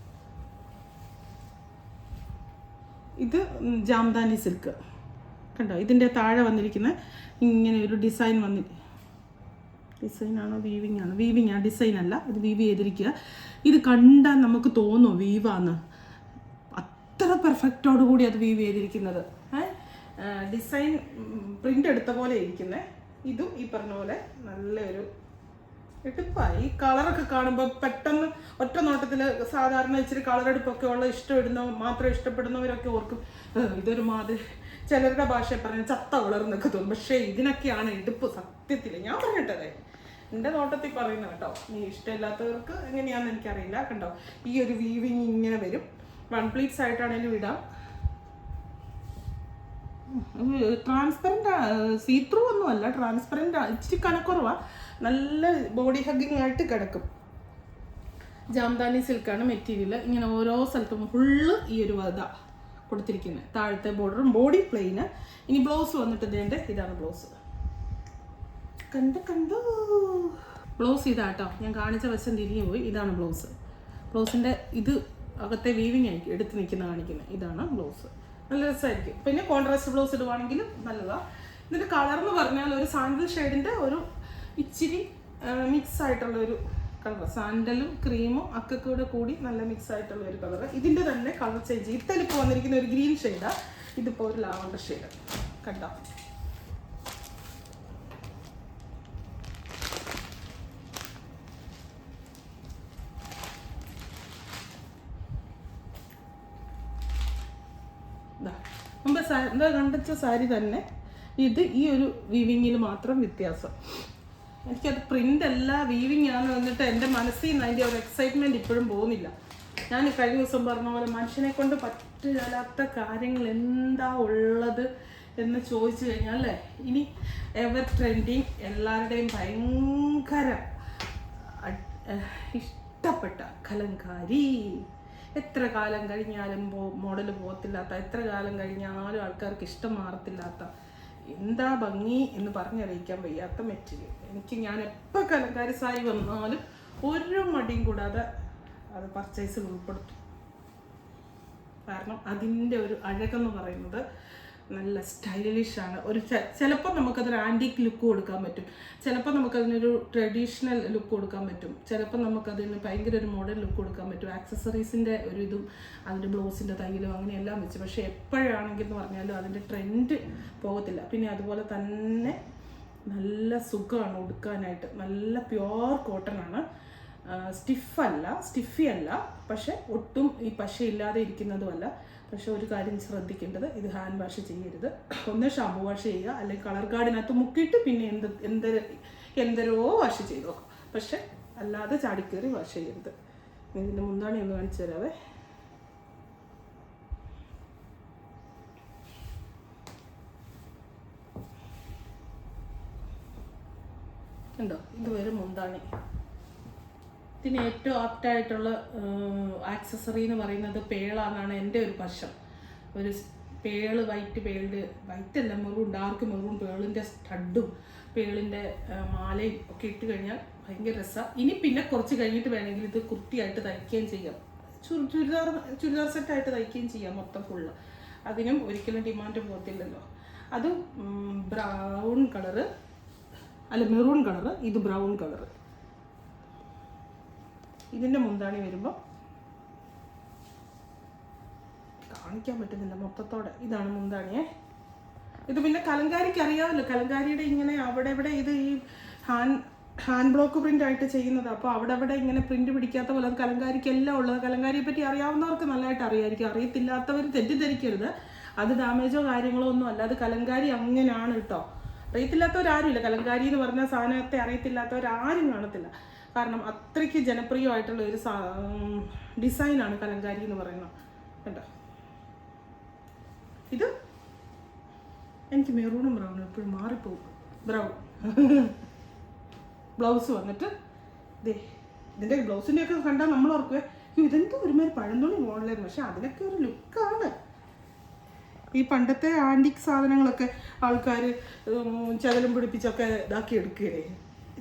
ഇത് ജാംദാനി സിൽക്ക് കണ്ടോ. ഇതിൻ്റെ താഴെ വന്നിരിക്കുന്ന ഇങ്ങനെ ഒരു ഡിസൈൻ ഡിസൈനാണോ വീവിങ് ആണോ? വീവിങ് ആണ്, ഡിസൈൻ അല്ല. ഇത് വീവ് ചെയ്തിരിക്കുക. ഇത് കണ്ടാൽ നമുക്ക് തോന്നും വീവാന്ന്. അത്ര പെർഫെക്റ്റോടുകൂടി അത് വീവ് ചെയ്തിരിക്കുന്നത്. ഡിസൈൻ പ്രിൻ്റ് എടുത്ത പോലെ ഇരിക്കുന്നത്. ഇതും ഈ പറഞ്ഞ പോലെ നല്ലൊരു എടുപ്പായി. ഈ കളറൊക്കെ കാണുമ്പോൾ പെട്ടെന്ന് ഒറ്റ നോട്ടത്തിൽ സാധാരണ ഇച്ചിരി കളറെടുപ്പൊക്കെ ഉള്ള മാത്രം ഇഷ്ടപ്പെടുന്നവരൊക്കെ ഓർക്കും ഇതൊരു മാതിരി, ചിലരുടെ ഭാഷ പറഞ്ഞ ചത്ത വളർന്നൊക്കെ തോന്നും. പക്ഷേ ഇതിനൊക്കെയാണ് എടുപ്പ് സത്യത്തിൽ. ഞാൻ പറഞ്ഞിട്ടതേ, എൻ്റെ നോട്ടത്തിൽ പറയുന്നത് കേട്ടോ. നീ ഇഷ്ടമില്ലാത്തവർക്ക് എങ്ങനെയാണെന്ന് എനിക്കറിയില്ല. കണ്ടോ, ഈ ഒരു വീവിങ് ഇങ്ങനെ വരും. വൺ പ്ലീറ്റ്സ് ആയിട്ടാണെങ്കിലും ഇടാം. ട്രാൻസ്പെറൻ്റ്, സീത്രൂ ഒന്നും അല്ല, ട്രാൻസ്പെറൻ്റ്, ഇച്ചിരി കനക്കുറവാണ്. നല്ല ബോഡി ഹഗ്ഗിങ് ആയിട്ട് കിടക്കും. ജാംദാനി സിൽക്കാണ് മെറ്റീരിയൽ. ഇങ്ങനെ ഓരോ സ്ഥലത്തും ഫുള്ള് ഈ ഒരു വധ കൊടുത്തിരിക്കുന്നത്. താഴത്തെ ബോർഡറും ബോഡി പ്ലെയിന്. ഇനി ബ്ലൗസ് വന്നിട്ട് ഇതിൻ്റെ ഇതാണ് ബ്ലൗസ്. കണ്ടു ബ്ലൗസ് ഇതാട്ടോ. ഞാൻ കാണിച്ച വശം തിരിഞ്ഞു പോയി. ഇതാണ് ബ്ലൗസ്. ബ്ലൗസിൻ്റെ ഇത് അകത്തെ വീവിങ് ആയിരിക്കും എടുത്ത് നിൽക്കുന്ന കാണിക്കുന്നത്. ഇതാണ് ബ്ലൗസ്. നല്ല രസമായിരിക്കും. പിന്നെ കോൺട്രാസ്റ്റ് ബ്ലൗസ് ഇടുവാണെങ്കിലും നല്ലതാണ്. ഇതിൻ്റെ കളർ എന്ന് പറഞ്ഞാൽ ഒരു സാൻഡൽ ഷെയ്ഡിൻ്റെ ഒരു ഇച്ചിരി മിക്സ് ആയിട്ടുള്ള ഒരു കളർ. സാൻഡലും ക്രീമും ഒക്കെ കൂടി നല്ല മിക്സ് ആയിട്ടുള്ള ഒരു കളർ. ഇതിൻ്റെ തന്നെ കളർ ചേഞ്ച്. ഇത്തലിപ്പോൾ വന്നിരിക്കുന്ന ഒരു ഗ്രീൻ ഷെയ്ഡാണ്. ഇതിപ്പോൾ ഒരു ലാവണ്ടർ ഷെയ്ഡ്. കണ്ടോ, മുമ്പ് എന്താ കണ്ടിച്ച സാരി തന്നെ. ഇത് ഈ ഒരു വീവിങ്ങിൽ മാത്രം വ്യത്യാസം. എനിക്കത് പ്രിൻ്റ് അല്ല വീവിങ് ആണ് വന്നിട്ട് എൻ്റെ മനസ്സിൽ നിന്ന് അതിൻ്റെ ഒരു എക്സൈറ്റ്മെൻറ്റ് ഇപ്പോഴും പോകുന്നില്ല. ഞാൻ കഴിഞ്ഞ ദിവസം പറഞ്ഞ പോലെ മനുഷ്യനെ കൊണ്ട് പറ്റില്ലാത്ത കാര്യങ്ങൾ എന്താ ഉള്ളത് എന്ന് ചോദിച്ചു കഴിഞ്ഞാൽ അല്ലേ, ഇനി എവർ ട്രെൻഡിങ്, എല്ലാവരുടെയും ഭയങ്കര ഇഷ്ടപ്പെട്ട കലങ്കാരി, എത്ര കാലം കഴിഞ്ഞാലും മോഡൽ പോകത്തില്ലാത്ത, എത്ര കാലം കഴിഞ്ഞാലും ആൾക്കാർക്ക് ഇഷ്ടം മാറത്തില്ലാത്ത, എന്താ ഭംഗി എന്ന് പറഞ്ഞറിയിക്കാൻ വയ്യാത്ത മെറ്റീരിയൽ. ഞാൻ എപ്പോൾ കലങ്കാരി സാരി വന്നാലും ഒരു മടിയും കൂടാതെ അത് പർച്ചേസിൽ ഉൾപ്പെടുത്തും. കാരണം അതിൻ്റെ ഒരു അഴകെന്ന് പറയുന്നത് നല്ല സ്റ്റൈലിഷാണ്. ചിലപ്പോൾ നമുക്കതൊരു ആൻറ്റീക്ക് ലുക്ക് കൊടുക്കാൻ പറ്റും, ചിലപ്പോൾ നമുക്കതിനൊരു ട്രഡീഷണൽ ലുക്ക് കൊടുക്കാൻ പറ്റും, ചിലപ്പോൾ നമുക്കതിന് ഭയങ്കര ഒരു മോഡേൺ ലുക്ക് കൊടുക്കാൻ പറ്റും. ആക്സസറീസിൻ്റെ ഒരു ഇതും അതിൻ്റെ ബ്ലൗസിൻ്റെ തയ്യലും അങ്ങനെയെല്ലാം വെച്ച്. പക്ഷേ എപ്പോഴാണെങ്കിൽ എന്ന് പറഞ്ഞാലും അതിൻ്റെ ട്രെൻഡ് പോകത്തില്ല. പിന്നെ അതുപോലെ തന്നെ നല്ല സുഖമാണ് ഉടുക്കാനായിട്ട്. നല്ല പ്യുവർ കോട്ടൺ ആണ്. സ്റ്റിഫി അല്ല, പക്ഷെ ഒട്ടും ഈ പശയില്ലാതെ ഇരിക്കുന്നതുമല്ല. പക്ഷെ ഒരു കാര്യം ശ്രദ്ധിക്കേണ്ടത്, ഇത് ഹാൻഡ് വാഷ് ചെയ്യരുത്. ഒന്ന് ഷാമ്പു വാഷ് ചെയ്യുക, അല്ലെങ്കിൽ കളർ ഗാർഡിനകത്ത് മുക്കിയിട്ട് പിന്നെ എന്തരോ വാഷ് ചെയ്തോ. പക്ഷെ അല്ലാതെ ചാടിക്കേറി വാഷ് ചെയ്യരുത്. ഇതിൻ്റെ മുന്താണി ഒന്ന് കാണിച്ചു തരാവേ. ഉണ്ടോ, ഇത് വരും മുന്താണി. ഇതിന് ഏറ്റവും ആപ്റ്റായിട്ടുള്ള ആക്സസറി എന്ന് പറയുന്നത് പേളാന്നാണ് എൻ്റെ ഒരു വശം. ഒരു പേള്, വൈറ്റ് അല്ല, മെറൂൺ, ഡാർക്ക് മെറൂൺ പേളിൻ്റെ സ്റ്റഡും പേളിൻ്റെ മാലയും ഒക്കെ ഇട്ട് കഴിഞ്ഞാൽ ഭയങ്കര രസമാണ്. ഇനി പിന്നെ കുറച്ച് കഴിഞ്ഞിട്ട് വേണമെങ്കിൽ ഇത് കുർത്തിയായിട്ട് തയ്ക്കുകയും ചെയ്യാം, ചുരിദാർ സെറ്റായിട്ട് തയ്ക്കുകയും ചെയ്യാം മൊത്തം ഫുള്ള്. അതിനും ഒരിക്കലും ഡിമാൻഡ് പോകത്തില്ലല്ലോ. അത് ബ്രൗൺ കളറ് അല്ല മെറൂൺ കളറ്, ഇത് ബ്രൗൺ കളറ്. ഇതിൻ്റെ മുന്താണി വരുമ്പോൾ കാണിക്കാൻ പറ്റുന്നില്ല മൊത്തത്തോടെ. ഇതാണ് മുന്താണിയെ. ഇത് പിന്നെ കലങ്കാരിക്ക് അറിയാമല്ലോ, കലങ്കാരിയുടെ ഇങ്ങനെ അവിടെ ഇവിടെ ഇത് ഈ ഹാൻഡ് ബ്ലോക്ക് പ്രിൻ്റ് ആയിട്ട് ചെയ്യുന്നത്. അപ്പോൾ അവിടെ ഇങ്ങനെ പ്രിൻ്റ് പിടിക്കാത്ത പോലെ അത് കലങ്കാരിക്കെല്ലാം ഉള്ളത്. കലങ്കാരിയെ പറ്റി അറിയാവുന്നവർക്ക് നല്ലതായിട്ട് അറിയായിരിക്കും. അറിയത്തില്ലാത്തവർ തെറ്റിദ്ധരിക്കരുത്, അത് ഡാമേജോ കാര്യങ്ങളോ ഒന്നും അല്ല. അത് കലങ്കാരി അങ്ങനെയാണ് കേട്ടോ. അറിയത്തില്ലാത്തവരാരുമില്ല. കലങ്കാരി എന്ന് പറഞ്ഞ സാധനത്തെ അറിയത്തില്ലാത്തവരാരും കാണത്തില്ല. കാരണം അത്രയ്ക്ക് ജനപ്രിയമായിട്ടുള്ള ഒരു ഡിസൈനാണ് കലങ്കാരി എന്ന് പറയുന്നത് കേട്ടോ. ഇത് എനിക്ക് മെറൂണും ബ്രൗണും എപ്പോഴും മാറിപ്പോകും. ബ്രൗൺ ബ്ലൗസ് വന്നിട്ട് ഇതിൻ്റെ ബ്ലൗസിൻ്റെയൊക്കെ കണ്ടാൽ നമ്മൾ ഓർക്കുവേ ഇതെന്തോ ഒരുമാതിരി പഴന്തുണി മോഡലായിരുന്നു. പക്ഷെ അതിനൊക്കെ ഒരു ലുക്കാണ്. ഈ പണ്ടത്തെ ആൻറ്റിക് സാധനങ്ങളൊക്കെ ആൾക്കാർ ചതലും പിടിപ്പിച്ചൊക്കെ ഇതാക്കി എടുക്കുകയെ,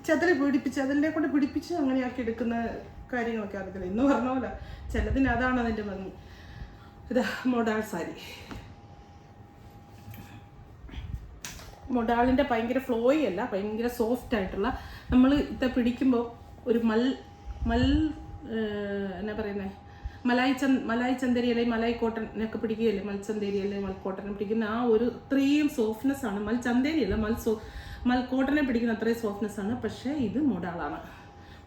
ചതലിനെ കൊണ്ട് പിടിപ്പിച്ച് അങ്ങനെയാക്കി എടുക്കുന്ന കാര്യങ്ങളൊക്കെ അറിയത്തില്ല. ഇന്ന് പറഞ്ഞ പോലെ ചിലതിന് അതാണ് അതിൻ്റെ ഭംഗി. ഇതാ മൊഡാൾ സാരി. മൊഡാളിൻ്റെ ഭയങ്കര ഫ്ലോയി അല്ല, ഭയങ്കര സോഫ്റ്റ് ആയിട്ടുള്ള, നമ്മൾ ഇത് പിടിക്കുമ്പോൾ ഒരു എന്നാ പറയുന്നത്, മലായി ചന്തേരി അല്ലെങ്കിൽ മലായി കോട്ടനൊക്കെ പിടിക്കുകയല്ലേ, മൽച്ചന്തേരി അല്ലെങ്കിൽ മൽക്കോട്ടനെ പിടിക്കുന്ന ആ ഒരു അത്രയും സോഫ്റ്റ്നെസ് ആണ്. മൽച്ചന്തേരി അല്ല, മൽക്കോട്ടനെ പിടിക്കുന്ന അത്രയും സോഫ്റ്റ്നെസ് ആണ്. പക്ഷേ ഇത് മൊഡാളാണ്.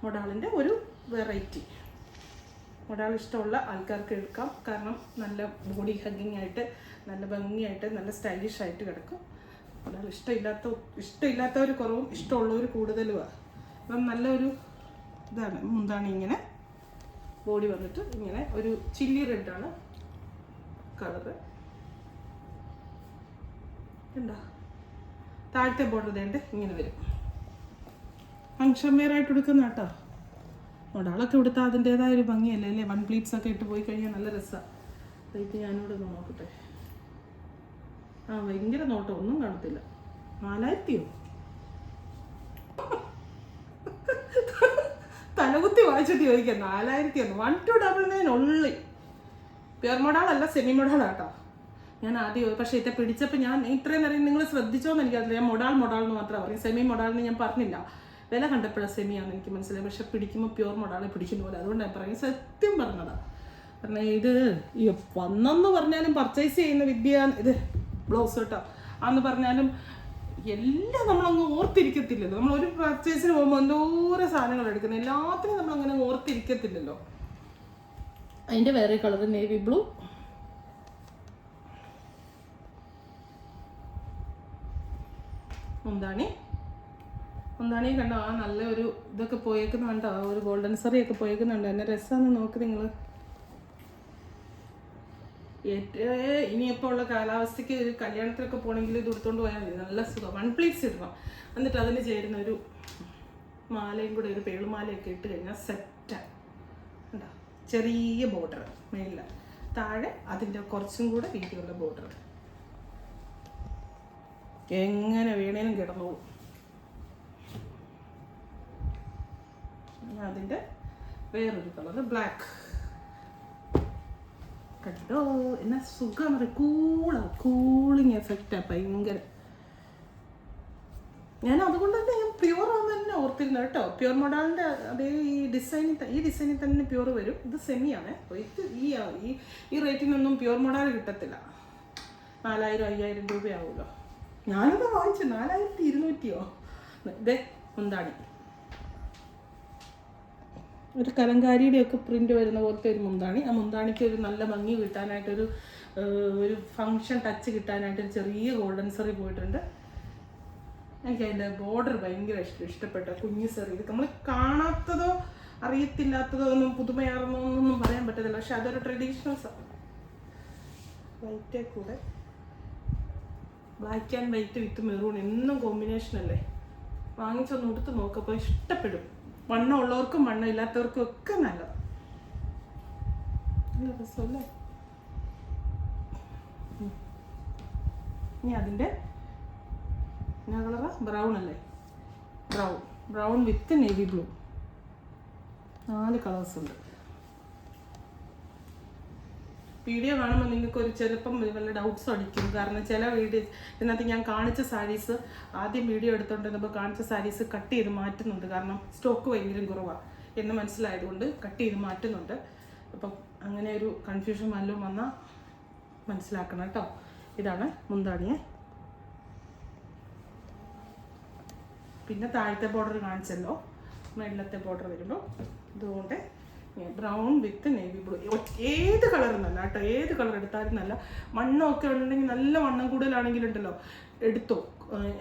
മൊഡാളിൻ്റെ ഒരു വെറൈറ്റി. മൊഡാൾ ഇഷ്ടമുള്ള ആൾക്കാർക്ക് എടുക്കാം. കാരണം നല്ല ബോഡി ഹഗ്ഗിങ് ആയിട്ട്, നല്ല ഭംഗിയായിട്ട്, നല്ല സ്റ്റൈലിഷ് ആയിട്ട് കിടക്കും. മൊഡാൾ ഇഷ്ടമില്ലാത്തവർ കുറവും, ഇഷ്ടമുള്ളവർ കൂടുതലുമാണ്. അപ്പം നല്ലൊരു ഇതാണ്. മുന്താണി ഇങ്ങനെ ബോഡി വന്നിട്ട് ഇങ്ങനെ ഒരു ചില്ലി റെഡാണ് കളറ്. എന്താ താഴത്തെ ബോർഡർ ദേണ്ട് ഇങ്ങനെ വരും. ഫങ്ഷൻ വെയർ ആയിട്ട് എടുക്കുന്ന കേട്ടോ. മൊഡാളൊക്കെ എടുത്താൽ അതിൻ്റെതായ ഒരു ഭംഗിയല്ലേ അല്ലേ. വൺ പ്ലീറ്റ്സ് ഒക്കെ ഇട്ട് പോയി കഴിഞ്ഞാൽ നല്ല രസമാണ്. ഇത് ഞാനിവിടെ ഒന്ന് നോക്കട്ടെ. ഭയങ്കര നോട്ടം, ഒന്നും കാണത്തില്ല. 4000 തലകുത്തി വായിച്ചിട്ട് ചോദിക്കാം. 4000 1299 ഉള്ളി. പ്യുർ മൊഡാളല്ല, സെമി മൊഡാളാട്ടോ. ഞാൻ ആദ്യം പക്ഷേ ഇത് പിടിച്ചപ്പോൾ ഞാൻ ഇത്രയും നേരം നിങ്ങൾ ശ്രദ്ധിച്ചോന്ന് എനിക്കറിയില്ല. ഞാൻ മൊഡാൾ എന്ന് മാത്രമേ പറയും, സെമി മൊഡാളിന് ഞാൻ പറഞ്ഞില്ല. വില കണ്ടപ്പോഴാണ് സെമിയാണെന്ന് എനിക്ക് മനസ്സിലായി. പക്ഷെ പിടിക്കുമ്പോൾ പ്യുർ മൊഡാളെ പിടിക്കുന്ന പോലെ. അതുകൊണ്ടാണ് പറയുന്നത്, സത്യം പറഞ്ഞതാണ്. കാരണം ഇത് വന്നെന്ന് പറഞ്ഞാലും പർച്ചേസ് ചെയ്യുന്ന വിദ്യ ഇത് ബ്ലൗസ് കേട്ടോ അന്ന് പറഞ്ഞാലും എല്ലാം നമ്മളങ്ങ് ഓർത്തിരിക്കത്തില്ലല്ലോ. നമ്മൾ ഒരു പർച്ചേസിന് പോകുമ്പോൾ എന്തോരം സാധനങ്ങൾ എടുക്കുന്നത്, എല്ലാത്തിനും നമ്മളങ്ങനെ ഓർത്തിരിക്കത്തില്ലല്ലോ. അതിൻ്റെ വേറെ കളർ നേവി ബ്ലൂ. മുന്താണി കണ്ടോ, ആ നല്ല ഒരു ഇതൊക്കെ പോയേക്കുന്നുണ്ടോ, ഒരു ഗോൾഡൻ സറിയൊക്കെ പോയേക്കുന്നുണ്ടോ. എന്നെ രസമാണെന്ന് നോക്ക് നിങ്ങൾ. ഇനിയിപ്പോൾ ഉള്ള കാലാവസ്ഥയ്ക്ക് ഒരു കല്യാണത്തിനൊക്കെ പോകണമെങ്കിൽ ഇത് എടുത്തുകൊണ്ട് പോയാൽ മതി. നല്ല സുഖം. 1 പ്ലീറ്റ്സ് ഇടണം. എന്നിട്ട് അതിന് ചേരുന്ന ഒരു മാലയും കൂടെ, ഒരു പേളുമാലയൊക്കെ ഇട്ട് കഴിഞ്ഞാൽ സെറ്റാണ്. ഉണ്ടോ, ചെറിയ ബോർഡർ മേളിൽ, താഴെ അതിൻ്റെ കുറച്ചും കൂടെ വീതിയുള്ള ബോർഡർ. എങ്ങനെ വേണേലും കിടന്നോളും. അതിൻ്റെ വേറൊരു കളർ ബ്ലാക്ക്. കണ്ടോ എന്നാ സുഖം, കൂളിങ് എഫക്റ്റാണ് ഭയങ്കര. ഞാൻ അതുകൊണ്ട് തന്നെ ഞാൻ പ്യുവർ ആണെന്ന് തന്നെ ഓർത്തിരുന്നു കേട്ടോ. പ്യുർ മൊഡാളിൻ്റെ അതേ ഈ ഡിസൈനിൽ തന്നെ പ്യുവർ വരും. ഇത് സെമിയാണ്. ഇത് ഈ റേറ്റിനൊന്നും പ്യുവർ മൊഡാൾ കിട്ടത്തില്ല. 4000-5000 രൂപയാവുമല്ലോ. ഞാനത് വാങ്ങിച്ചു 4200. ഇതേ മുന്താണി, ഒരു കലങ്കാരിയുടെയൊക്കെ പ്രിൻ്റ് വരുന്ന പോലത്തെ ഒരു മുന്താണി. ആ മുന്താണിക്ക് ഒരു നല്ല ഭംഗി കിട്ടാനായിട്ടൊരു ഫങ്ഷൻ ടച്ച് കിട്ടാനായിട്ടൊരു ചെറിയ ഗോൾഡൻ സറി പോയിട്ടുണ്ട്. എനിക്ക് അതിൻ്റെ ബോർഡർ ഭയങ്കര ഇഷ്ടപ്പെട്ട കുഞ്ഞു സറി. ഇത് നമ്മൾ കാണാത്തതോ അറിയത്തില്ലാത്തതോ ഒന്നും പുതുമയാർന്നൊന്നും പറയാൻ പറ്റത്തില്ല. പക്ഷെ അതൊരു ട്രഡീഷണൽ വൈറ്റേ കൂടെ black and white with maroon എന്നും കോമ്പിനേഷൻ അല്ലേ. വാങ്ങിച്ചൊന്ന് എടുത്ത് നോക്കുക, അപ്പോൾ ഇഷ്ടപ്പെടും. വണ്ണം ഉള്ളവർക്കും വണ്ണം ഇല്ലാത്തവർക്കും ഒക്കെ നല്ലതാണ്. നല്ല രസമല്ലേ. ഇനി അതിൻ്റെ എന്നാ കളറാ, ബ്രൗൺ അല്ലേ. ബ്രൗൺ വിത്ത് നേവി ബ്ലൂ. 4 കളേഴ്സ് ഉണ്ട്. വീഡിയോ കാണുമ്പോൾ നിങ്ങൾക്ക് ഒരു ചിലപ്പം വല്ല ഡൗട്ട്സ് അടിക്കും. കാരണം ചില ഇതിനകത്ത് ഞാൻ കാണിച്ച സാരീസ് ആദ്യം വീഡിയോ എടുത്തുകൊണ്ടിരുന്നപ്പോൾ കാണിച്ച സാരീസ് കട്ട് ചെയ്ത് മാറ്റുന്നുണ്ട്. കാരണം സ്റ്റോക്ക് ഭയങ്കര കുറവാണ് എന്ന് മനസ്സിലായതുകൊണ്ട് കട്ട് ചെയ്ത് മാറ്റുന്നുണ്ട്. അപ്പം അങ്ങനെ ഒരു കൺഫ്യൂഷൻ വല്ലതും വന്നാൽ മനസ്സിലാക്കണം കേട്ടോ. ഇതാണ് മുന്താണിയെ. പിന്നെ താഴത്തെ ബോർഡർ കാണിച്ചല്ലോ, മേളിലത്തെ ബോർഡർ വരുമ്പോൾ ഇതുകൊണ്ട് ബ്രൗൺ വിത്ത് നേവി ബ്ലൂ. ഏത് കളറെന്നല്ല കേട്ടോ, ഏത് കളർ എടുത്താലും നല്ല വണ്ണമൊക്കെ ഉണ്ടെങ്കിൽ, നല്ല വണ്ണം കൂടുതലാണെങ്കിലുണ്ടല്ലോ എടുത്തോ.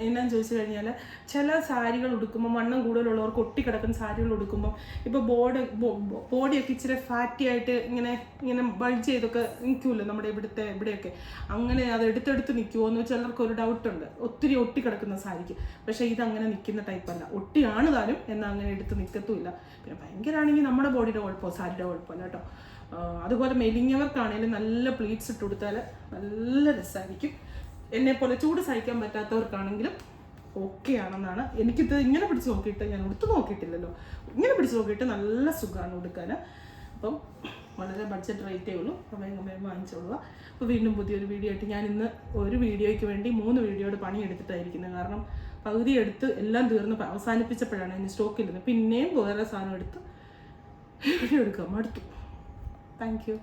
എന്നാന്ന് ചോദിച്ചു കഴിഞ്ഞാൽ ചില സാരികൾ ഉടുക്കുമ്പോൾ വണ്ണം കൂടുതലുള്ളവർക്ക് ഒട്ടിക്കിടക്കുന്ന സാരികൾ ഉടുക്കുമ്പോൾ ഇപ്പോൾ ബോഡിയൊക്കെ ഇച്ചിരി ഫാറ്റി ആയിട്ട് ഇങ്ങനെ ബൾജ് ചെയ്തൊക്കെ നിൽക്കുമല്ലോ നമ്മുടെ ഇവിടെയൊക്കെ. അങ്ങനെ അത് എടുത്തെടുത്ത് നിൽക്കുമോ എന്ന് ചിലർക്ക് ഒരു ഡൗട്ടുണ്ട്, ഒത്തിരി ഒട്ടിക്കിടക്കുന്ന സാരിക്ക്. പക്ഷേ ഇതങ്ങനെ നിൽക്കുന്ന ടൈപ്പല്ല, ഒട്ടിയാണ് താനും എന്നാൽ അങ്ങനെ എടുത്ത് നിൽക്കത്തുമില്ല. പിന്നെ ഭയങ്കരമാണെങ്കിൽ നമ്മുടെ ബോഡിയുടെ കുഴപ്പമോ സാരിയുടെ കുഴപ്പമല്ല കേട്ടോ. അതുപോലെ മെലിഞ്ഞവർക്കാണെങ്കിലും നല്ല പ്ലീറ്റ്സ് ഇട്ട് കൊടുത്താൽ നല്ല രസമായിരിക്കും. എന്നെപ്പോലെ ചൂട് സഹിക്കാൻ പറ്റാത്തവർക്കാണെങ്കിലും ഓക്കെ ആണെന്നാണ്. എനിക്കിത് ഇങ്ങനെ പിടിച്ച് നോക്കിയിട്ട്, ഞാൻ ഉടുത്ത് നോക്കിയിട്ടില്ലല്ലോ, ഇങ്ങനെ പിടിച്ച് നോക്കിയിട്ട് നല്ല സുഖമാണ് ഉടുക്കാൻ. അപ്പം വളരെ ബഡ്ജറ്റ് റേറ്റേ ഉള്ളൂ. അപ്പം വേഗം വാങ്ങിച്ചോളുക. അപ്പോൾ വീണ്ടും പുതിയൊരു വീഡിയോ ആയിട്ട് ഞാൻ ഇന്ന് ഒരു വീഡിയോയ്ക്ക് വേണ്ടി 3 വീഡിയോയുടെ പണിയെടുത്തിട്ടായിരിക്കുന്നത്. കാരണം പകുതി എടുത്ത് എല്ലാം തീർന്ന് അവസാനിപ്പിച്ചപ്പോഴാണ് അതിന് സ്റ്റോക്കിരുന്നത്. പിന്നെയും വേറെ സാധനം എടുത്ത് വീഡിയോ എടുക്കാം, മടുത്തു. Thank you.